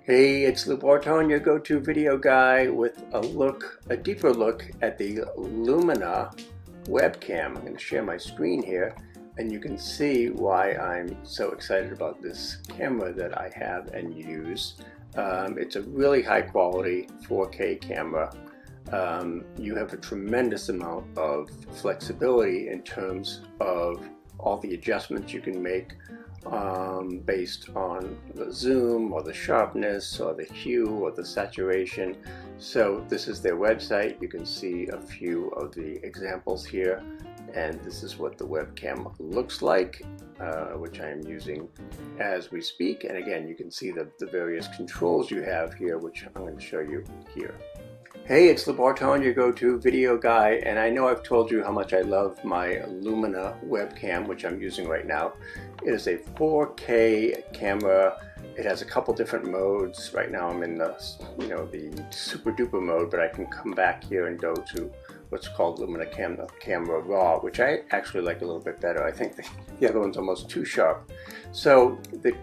Hey, it's Lou Barton, your go-to video guy with a deeper look at the Lumina webcam. I'm going to share my screen here and you can see why I'm so excited about this camera that I have and use. It's a really high quality 4K camera. You have a tremendous amount of flexibility in terms of all the adjustments you can make based on the zoom or the sharpness or the hue or the saturation. So this is their website. You can see a few of the examples here, and this is what the webcam looks like, which I am using as we speak. And again, you can see the various controls you have here, which I'm going to show you here. Hey, it's Lou Barton, your go-to video guy, and I know I've told you how much I love my Lumina webcam, which I'm using right now. It is a 4K camera. It has a couple different modes. Right now I'm in the super duper mode, but I can come back here and go to what's called Lumina Camera Raw, which I actually like a little bit better. I think the other one's almost too sharp. So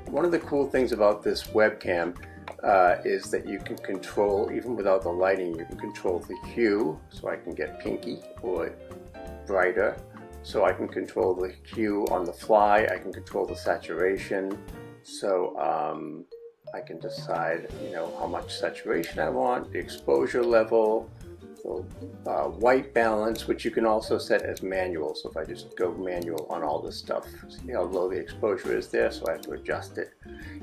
one of the cool things about this webcam is that you can control, even without the lighting, you can control the hue, so I can get pinky or brighter. So I can control the hue on the fly. I can control the saturation. So I can decide, how much saturation I want, the exposure level, the white balance, which you can also set as manual. So if I just go manual on all this stuff, see how low the exposure is there, so I have to adjust it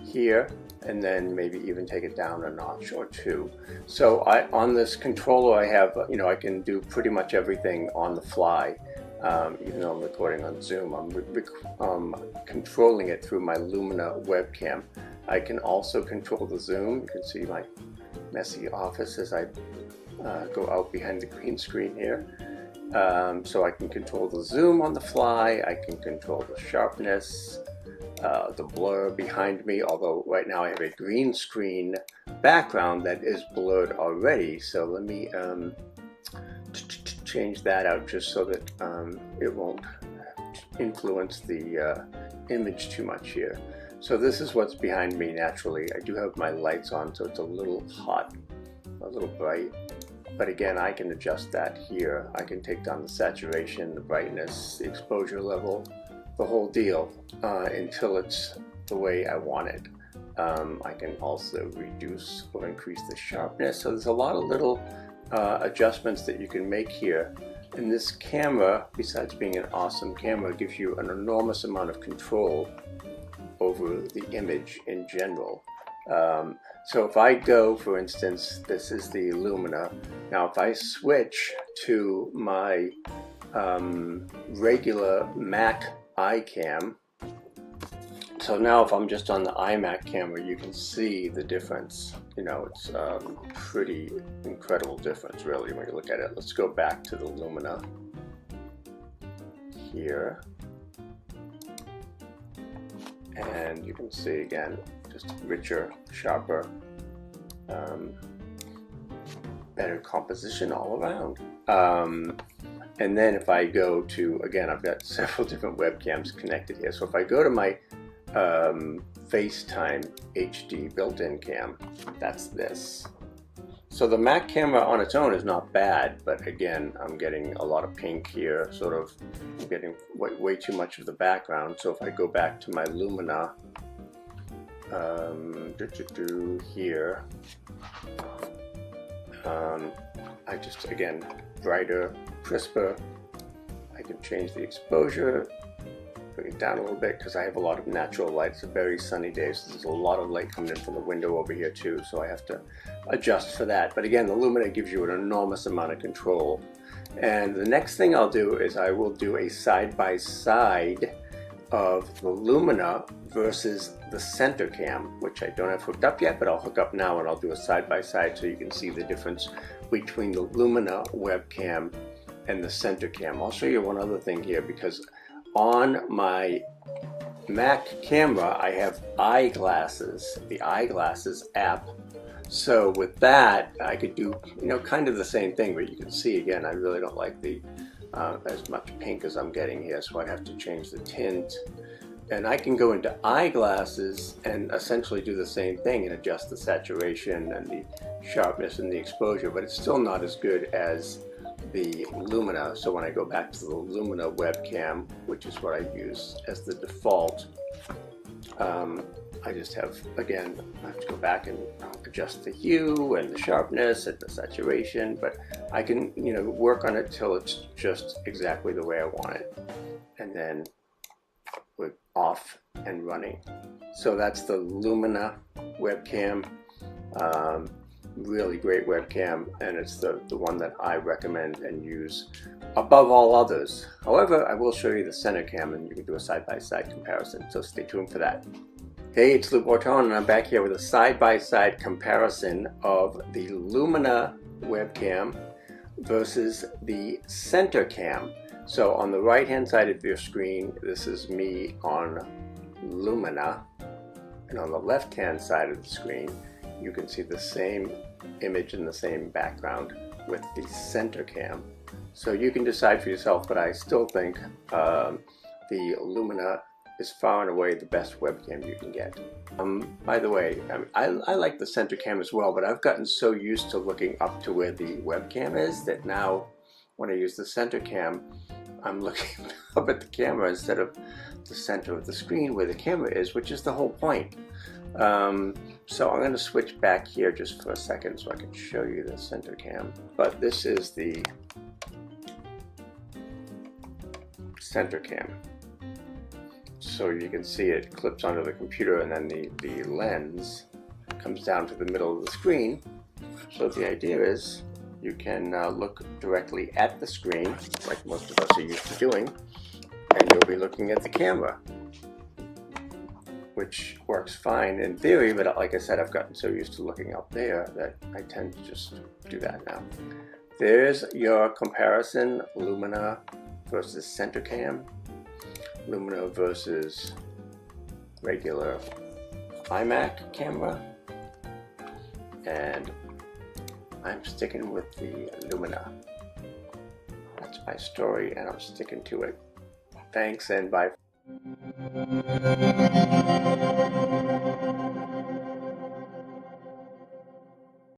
here, and then maybe even take it down a notch or two. So on this controller I have, I can do pretty much everything on the fly. Even though I'm recording on Zoom, I'm controlling it through my Lumina webcam. I can also control the zoom. You can see my messy office as I go out behind the green screen here. So I can control the zoom on the fly. I can control the sharpness, the blur behind me, although right now I have a green screen background that is blurred already. So let me change that out just so that it won't influence the image too much here. So this is what's behind me naturally. I do have my lights on, so it's a little hot, a little bright. But again, I can adjust that here. I can take down the saturation, the brightness, the exposure level, the whole deal until it's the way I want it. I can also reduce or increase the sharpness. So there's a lot of little adjustments that you can make here. And this camera, besides being an awesome camera, gives you an enormous amount of control over the image in general. So if I go, for instance, this is the Lumina. Now if I switch to my regular Mac iCam, so now if I'm just on the iMac camera, you can see the difference. It's pretty incredible difference, really, when you look at it. Let's go back to the Lumina here. And you can see, again, just richer, sharper, better composition all around. And then if I go to, again, I've got several different webcams connected here. So if I go to my FaceTime HD built-in cam, that's this. So the Mac camera on its own is not bad, but again, I'm getting a lot of pink here, I'm getting way too much of the background. So if I go back to my Lumina here, I just, again, brighter, crisper. I can change the exposure, bring it down a little bit because I have a lot of natural light. It's a very sunny day, so there's a lot of light coming in from the window over here too, so I have to adjust for that. But again, the Lumina gives you an enormous amount of control. And the next thing I'll do is I will do a side-by-side of the Lumina versus the center cam, which I don't have hooked up yet, but I'll hook up now and I'll do a side-by-side so you can see the difference between the Lumina webcam and the center cam. I'll show you one other thing here, because on my Mac camera I have eyeglasses, the eyeglasses app. So with that I could do kind of the same thing, but you can see again I really don't like the as much pink as I'm getting here, so I'd have to change the tint And I can go into eyeglasses and essentially do the same thing and adjust the saturation and the sharpness and the exposure, but it's still not as good as the Lumina. So when I go back to the Lumina webcam, which is what I use as the default, I just have, again, I have to go back and adjust the hue and the sharpness and the saturation, but I can, work on it till it's just exactly the way I want it. And then we're off and running. So that's the Lumina webcam. Really great webcam, and it's the one that I recommend and use above all others. However, I will show you the center cam and you can do a side-by-side comparison, so stay tuned for that. Hey, it's Lou Bortone, and I'm back here with a side-by-side comparison of the Lumina webcam versus the center cam. So on the right hand side of your screen, this is me on Lumina, and on the left hand side of the screen you can see the same image in the same background with the center cam. So you can decide for yourself, but I still think the Lumina is far and away the best webcam you can get. By the way, I like the center cam as well, but I've gotten so used to looking up to where the webcam is that now when I use the center cam, I'm looking up at the camera instead of the center of the screen where the camera is, which is the whole point. So I'm going to switch back here just for a second so I can show you the center cam. But this is the center cam. So you can see it clips onto the computer, and then the lens comes down to the middle of the screen. So the idea is you can look directly at the screen, like most of us are used to doing, and you'll be looking at the camera, which works fine in theory, but like I said, I've gotten so used to looking up there that I tend to just do that now. There's your comparison, Lumina versus center cam, Lumina versus regular iMac camera, and I'm sticking with the Lumina. That's my story, and I'm sticking to it. Thanks, and bye.